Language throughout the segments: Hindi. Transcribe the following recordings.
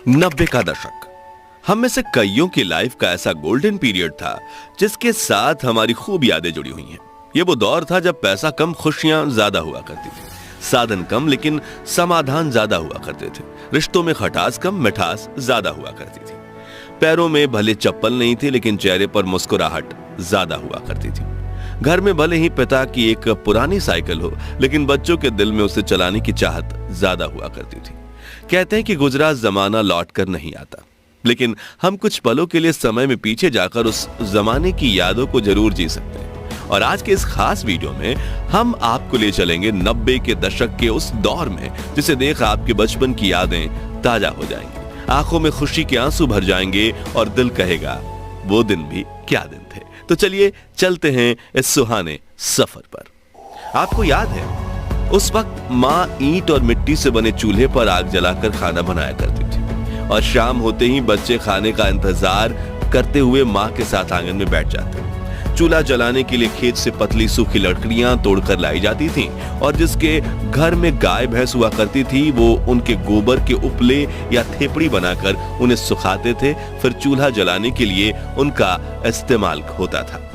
90 का दशक हम में से कईयों की लाइफ का ऐसा गोल्डन पीरियड था जिसके साथ हमारी खूब यादें जुड़ी हुई हैं। ये वो दौर था जब पैसा कम, खुशियां ज्यादा हुआ करती थी, साधन कम लेकिन समाधान ज्यादा हुआ करते थे, रिश्तों में खटास कम, मिठास ज्यादा हुआ करती थी। पैरों में भले चप्पल नहीं थी लेकिन चेहरे पर मुस्कुराहट ज्यादा हुआ करती थी। घर में भले ही पिता की एक पुरानी साइकिल हो लेकिन बच्चों के दिल में उसे चलाने की चाहत ज्यादा हुआ करती थी। कहते हैं कि गुजरा जमाना लौट कर नहीं आता, लेकिन हम कुछ पलों के लिए समय में पीछे जाकर उस जमाने की यादों को जरूर जी सकते हैं। और आज के इस खास वीडियो में हम आपको ले चलेंगे 90 के दशक के उस दौर में जिसे देख आपके बचपन की यादें ताजा हो जाएंगी, आंखों में खुशी के आंसू भर जाएंगे और दिल कहेगा वो दिन भी क्या दिन थे। तो चलिए चलते हैं इस सुहाने सफर पर। आपको याद है उस वक्त माँ ईंट और मिट्टी से बने चूल्हे पर आग जलाकर खाना बनाया करती थी और शाम होते ही बच्चे खाने का इंतजार करते हुए माँ के साथ आंगन में बैठ जाते। चूल्हा जलाने के लिए खेत से पतली सूखी लकड़ियां तोड़कर लाई जाती थीं और जिसके घर में गाय भैंस हुआ करती थी वो उनके गोबर के उपले या थेपड़ी बनाकर उन्हें सुखाते थे। फिर चूल्हा जलाने के लिए उनका इस्तेमाल होता था।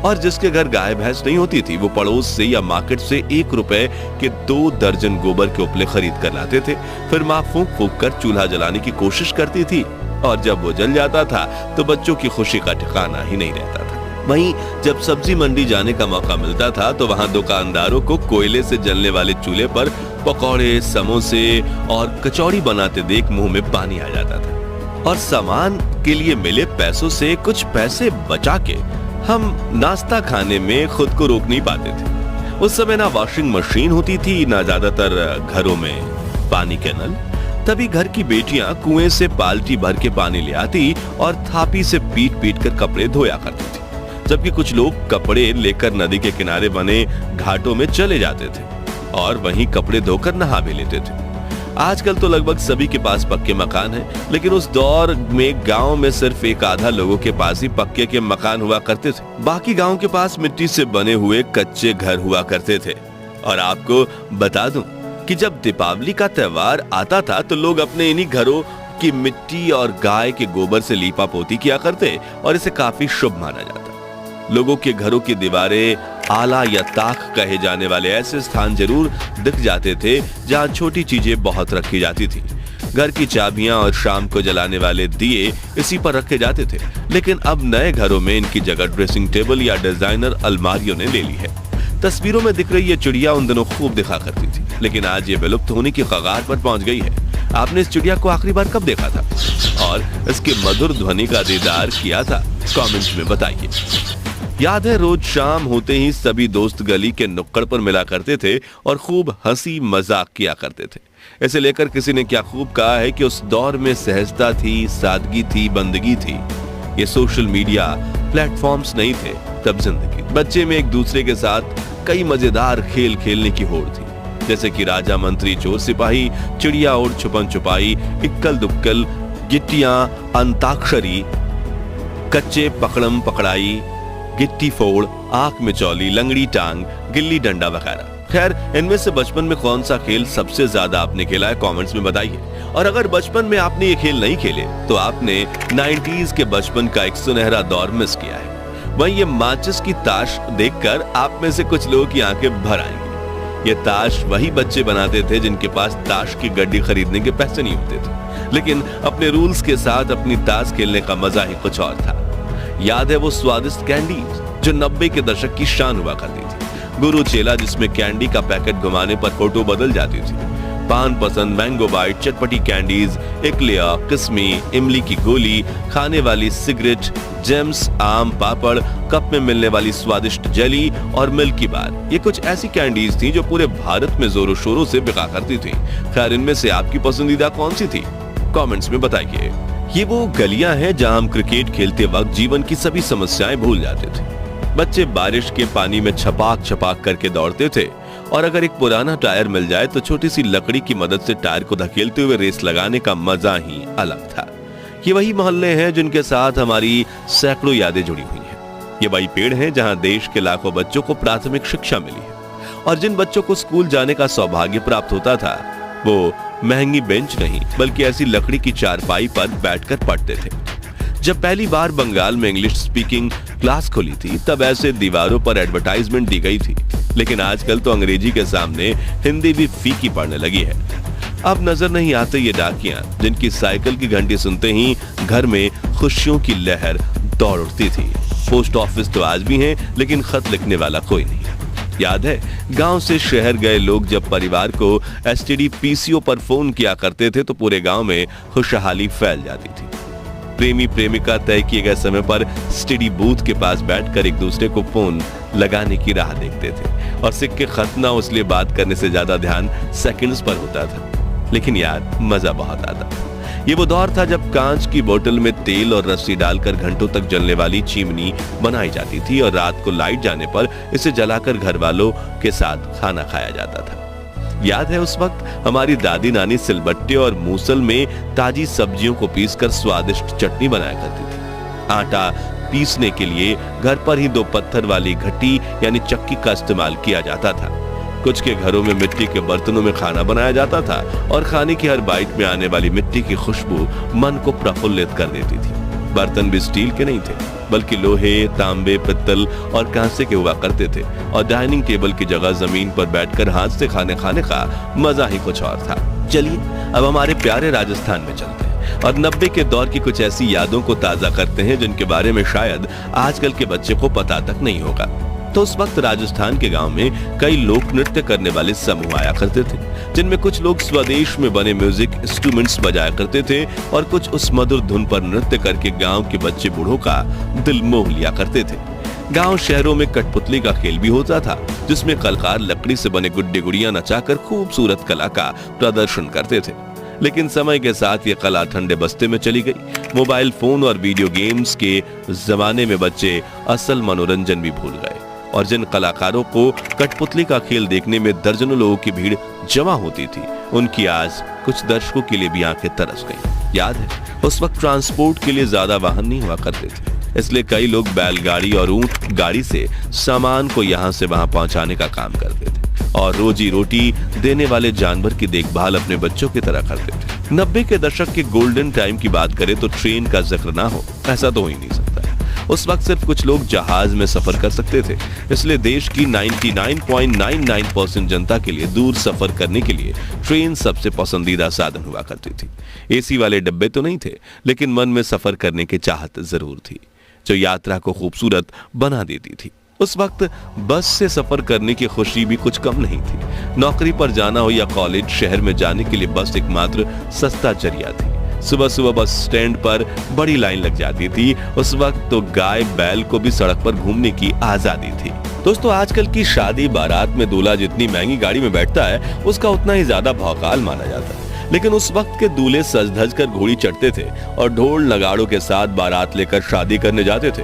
और जिसके घर गाय भैंस नहीं होती थी वो पड़ोस से या मार्केट से 1 रुपए के 2 दर्जन गोबर के उपले खरीद कर लाते थे। फिर माँ फूंक फूंक कर चूल्हा जलाने की कोशिश करती थी और जब वो जल जाता था तो बच्चों की खुशी का ठिकाना ही नहीं रहता था। वहीं जब सब्जी मंडी जाने का मौका मिलता था तो वहां दुकानदारों को कोयले से जलने वाले चूल्हे पर पकौड़े, समोसे और कचौड़ी बनाते देख मुंह में पानी आ जाता था। और सामान के लिए मिले पैसों से कुछ पैसे बचा के हम नाश्ता खाने में खुद को रोक नहीं पाते थे। उस समय ना वॉशिंग मशीन होती थी, ना ज्यादातर घरों में पानी के नल। तभी घर की बेटियां कुएं से बाल्टी भर के पानी ले आती और थापी से पीट पीट कर कपड़े धोया करती थी, जबकि कुछ लोग कपड़े लेकर नदी के किनारे बने घाटों में चले जाते थे और वहीं कपड़े धोकर नहा भी लेते थे। आजकल तो लगभग सभी के पास पक्के मकान हैं, लेकिन उस दौर में गांव में सिर्फ एक आधा लोगों के पास ही पक्के के मकान हुआ करते थे। बाकी गांव के पास मिट्टी से बने हुए कच्चे घर हुआ करते थे। और आपको बता दूं कि जब दीपावली का त्योहार आता था तो लोग अपने इन्हीं घरों की मिट्टी और गाय के गोबर से लीपा पोती किया करते और इसे काफी शुभ माना जाता। लोगों के घरों की दीवारें आला या ताक कहे जाने वाले ऐसे स्थान जरूर दिख जाते थे जहां छोटी चीजें बहुत रखी जाती थी। घर की चाबियां और शाम को जलाने वाले दिए इसी पर रखे जाते थे, लेकिन अब नए घरों में इनकी जगह ड्रेसिंग टेबल या डिजाइनर अलमारियों ने ले ली है। तस्वीरों में दिख रही ये चिड़िया उन दिनों खूब दिखा करती थी, लेकिन आज ये विलुप्त होने की कगार पर पहुंच गई है। आपने इस चिड़िया को आखिरी बार कब देखा था और इसके मधुर ध्वनि का दीदार किया था? कमेंट्स में बताइए। याद है रोज शाम होते ही सभी दोस्त गली के नुक्कड़ पर मिला करते थे और खूब हंसी मजाक किया करते थे। इसे लेकर किसी ने क्या खूब कहा है कि उस दौर में सहजता थी, सादगी थी, बंदगी थी। ये सोशल मीडिया प्लेटफॉर्म्स नहीं थे तब जिंदगी। बच्चे में एक दूसरे के साथ कई मजेदार खेल खेलने की होड़ थी, जैसे कि राजा मंत्री चोर सिपाही, चिड़िया और छुपन छुपाई, इक्कल दुक्कल, गिट्टियां, अंताक्षरी, कच्चे पकड़म पकड़ाई, गिट्टी फोड़, आंख में चौली, लंगड़ी टांग, गिल्ली डंडा वगैरह। खैर, इनमें से बचपन में कौन सा खेल सबसे ज्यादा आपने खेला है? कमेंट्स में बताइए। और अगर बचपन में आपने ये खेल नहीं खेले तो आपने 90s के बचपन का एक सुनहरा दौर मिस किया है। वहीं ये माचिस की ताश देखकर आप में से कुछ लोगों की आंखें भर आएंगी। ये ताश वही बच्चे बनाते थे जिनके पास ताश की गड्डी खरीदने के पैसे नहीं होते थे, लेकिन अपने रूल्स के साथ अपनी ताश खेलने का मजा ही कुछ और था। याद है वो स्वादिष्ट कैंडी जो 90 के दशक की शान हुआ करती थी। गुरु चेला जिसमें कैंडी का पैकेट घुमाने पर फोटो बदल जाती थी। पान पसंद, मैंगो बाइट, चटपटी कैंडीज, इकलिया, किस्मी, इमली की गोली, खाने वाली सिगरेट, जेम्स, आम पापड़, कप में मिलने वाली स्वादिष्ट जेली और मिल्की बार। ये कुछ ऐसी कैंडीज थी जो पूरे भारत में जोरों शोरों से बिका करती थी। खैर, इनमें से आपकी पसंदीदा कौन सी थी? कमेंट्स में बताइए। ये वो गलियां हैं जहां हम क्रिकेट खेलते वक्त जीवन की सभी समस्याएं भूल जाते थे। बच्चे बारिश के पानी में छपाक छपाक करके दौड़ते थे और अगर एक पुराना टायर मिल जाए तो छोटी सी लकड़ी की मदद से टायर को धकेलते हुए रेस लगाने का मजा ही अलग था। ये वही मोहल्ले हैं जिनके साथ हमारी सैकड़ों यादें जुड़ी हुई हैं। ये वही पेड़ हैं जहां देश के लाखों बच्चों को प्राथमिक शिक्षा मिली है और जिन बच्चों को स्कूल जाने का सौभाग्य प्राप्त होता था वो महंगी बेंच नहीं बल्कि ऐसी लकड़ी की चारपाई पर बैठकर पढ़ते थे। जब पहली बार बंगाल में इंग्लिश स्पीकिंग क्लास खुली थी तब ऐसे दीवारों पर एडवर्टाइजमेंट दी गई थी, लेकिन आजकल तो अंग्रेजी के सामने हिंदी भी फीकी पड़ने लगी है। अब नजर नहीं आते ये डाकियां जिनकी साइकिल की घंटी सुनते ही घर में खुशियों की लहर दौड़ उठती थी। पोस्ट ऑफिस तो आज भी हैं, लेकिन खत लिखने वाला कोई नहीं। याद है गांव से शहर गए लोग जब परिवार को एसटीडी पीसीओ पर फोन किया करते थे तो पूरे गांव में खुशहाली फैल जाती थी। प्रेमी प्रेमिका तय किए गए समय पर एसटीडी बूथ के पास बैठकर एक दूसरे को फोन लगाने की राह देखते थे और सिक्के खत ना इसलिए बात करने से ज्यादा ध्यान सेकंड्स पर होता था। लेकिन यार मजा बहुत आता। ये वो दौर था जब कांच की बोतल में तेल और रस्सी डालकर घंटों तक जलने वाली चिमनी बनाई जाती थी और रात को लाइट जाने पर इसे जलाकर घर वालों के साथ खाना खाया जाता था। याद है उस वक्त हमारी दादी नानी सिलबट्टे और मूसल में ताजी सब्जियों को पीसकर स्वादिष्ट चटनी बनाया करती थी। आटा पीसने के लिए घर पर ही 2 पत्थर वाली घटी यानी चक्की का इस्तेमाल किया जाता था। कुछ के घरों में मिट्टी के बर्तनों में खाना बनाया जाता था और खाने की हर बाइट में आने वाली मिट्टी की खुशबू मन को प्रफुल्लित कर देती थी। बर्तन भी स्टील के नहीं थे बल्कि लोहे, तांबे, पित्तल और कांसे के हुआ करते थे और डाइनिंग टेबल की जगह जमीन पर बैठकर हाथ से खाने का मजा ही कुछ और था। चलिए अब हमारे प्यारे राजस्थान में चलते हैं और 90 के दौर की कुछ ऐसी यादों को ताजा करते हैं जिनके बारे में शायद आजकल के बच्चे को पता तक नहीं होगा। तो उस वक्त राजस्थान के गांव में कई लोक नृत्य करने वाले समूह आया करते थे, जिनमें कुछ लोग स्वदेश में बने म्यूजिक इंस्ट्रूमेंट्स बजाया करते थे और कुछ उस मधुर धुन पर नृत्य करके गांव के बच्चे बूढ़ों का दिल मोह लिया करते थे। गांव शहरों में कठपुतली का खेल भी होता था, जिसमें कलाकार लकड़ी से बने गुड्डे गुड़ियां नचाकर खूबसूरत कला का प्रदर्शन करते थे। लेकिन समय के साथ ये कला ठंडे बस्ते में चली गई। मोबाइल फोन और वीडियो गेम्स के जमाने में बच्चे असल मनोरंजन भी भूल गए और जिन कलाकारों को कठपुतली का खेल देखने में दर्जनों लोगों की भीड़ जमा होती थी, उनकी आज कुछ दर्शकों के लिए भी आंखें तरस गईं। याद है उस वक्त ट्रांसपोर्ट के लिए ज्यादा वाहन नहीं हुआ करते थे, इसलिए कई लोग बैलगाड़ी और ऊंट गाड़ी से सामान को यहां से वहां पहुंचाने का काम करते थे और रोजी रोटी देने वाले जानवर की देखभाल अपने बच्चों की तरह करते थे। 90 के दशक के गोल्डन टाइम की बात करें तो ट्रेन का जिक्र ना हो ऐसा तो हो ही नहीं सकता। उस वक्त सिर्फ कुछ लोग जहाज में सफर कर सकते थे, इसलिए देश की 99.99% जनता के लिए दूर सफर करने के लिए ट्रेन सबसे पसंदीदा साधन हुआ करती थी। एसी वाले डब्बे तो नहीं थे, लेकिन मन में सफर करने की चाहत जरूर थी, जो यात्रा को खूबसूरत बना देती थी। उस वक्त बस से सफर करने की खुशी भी कुछ कम नहीं थी। नौकरी पर जाना हो या कॉलेज, शहर में जाने के लिए बस एकमात्र सस्ता जरिया थी। सुबह सुबह बस स्टैंड पर बड़ी लाइन लग जाती थी। उस वक्त तो गाय बैल को भी सड़क पर घूमने की आजादी थी। दोस्तों आजकल की शादी बारात में दूल्हा जितनी महंगी गाड़ी में बैठता है उसका उतना ही ज्यादा भौकाल माना जाता है, लेकिन उस वक्त के दूल्हे सज धज कर घोड़ी चढ़ते थे और ढोल नगाड़ों के साथ बारात लेकर शादी करने जाते थे।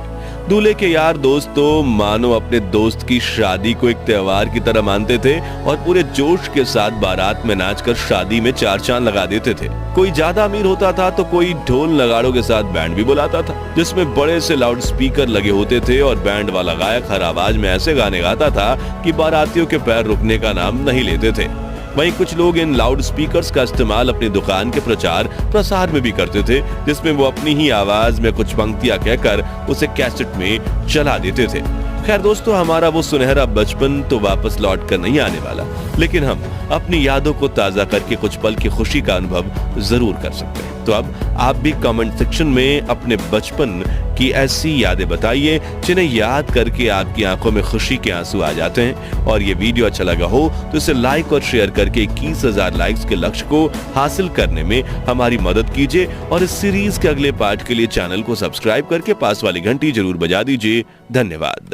दूल्हे के यार दोस्त तो मानो अपने दोस्त की शादी को एक त्योहार की तरह मानते थे और पूरे जोश के साथ बारात में नाचकर शादी में 4 चांद लगा देते थे। कोई ज्यादा अमीर होता था तो कोई ढोल नगाड़ों के साथ बैंड भी बुलाता था, जिसमें बड़े से लाउड स्पीकर लगे होते थे और बैंड वाला गायक हर आवाज में ऐसे गाने गाता था कि बारातियों के पैर रुकने का नाम नहीं लेते थे। वहीं कुछ लोग इन लाउड स्पीकर्स का इस्तेमाल अपनी दुकान के प्रचार प्रसार में भी करते थे, जिसमें वो अपनी ही आवाज में कुछ पंक्तियां कहकर उसे कैसेट में चला देते थे। खैर दोस्तों, हमारा वो सुनहरा बचपन तो वापस लौट कर नहीं आने वाला, लेकिन हम अपनी यादों को ताजा करके कुछ पल की खुशी का अनुभव जरूर कर सकते हैं। तो अब आप भी कमेंट सेक्शन में अपने बचपन की ऐसी यादें बताइए जिन्हें याद करके आपकी आंखों में खुशी के आंसू आ जाते हैं। और ये वीडियो अच्छा लगा हो तो इसे लाइक और शेयर करके 21,000 लाइक्स के लक्ष्य को हासिल करने में हमारी मदद कीजिए और इस सीरीज के अगले पार्ट के लिए चैनल को सब्सक्राइब करके पास वाली घंटी जरूर बजा दीजिए। धन्यवाद।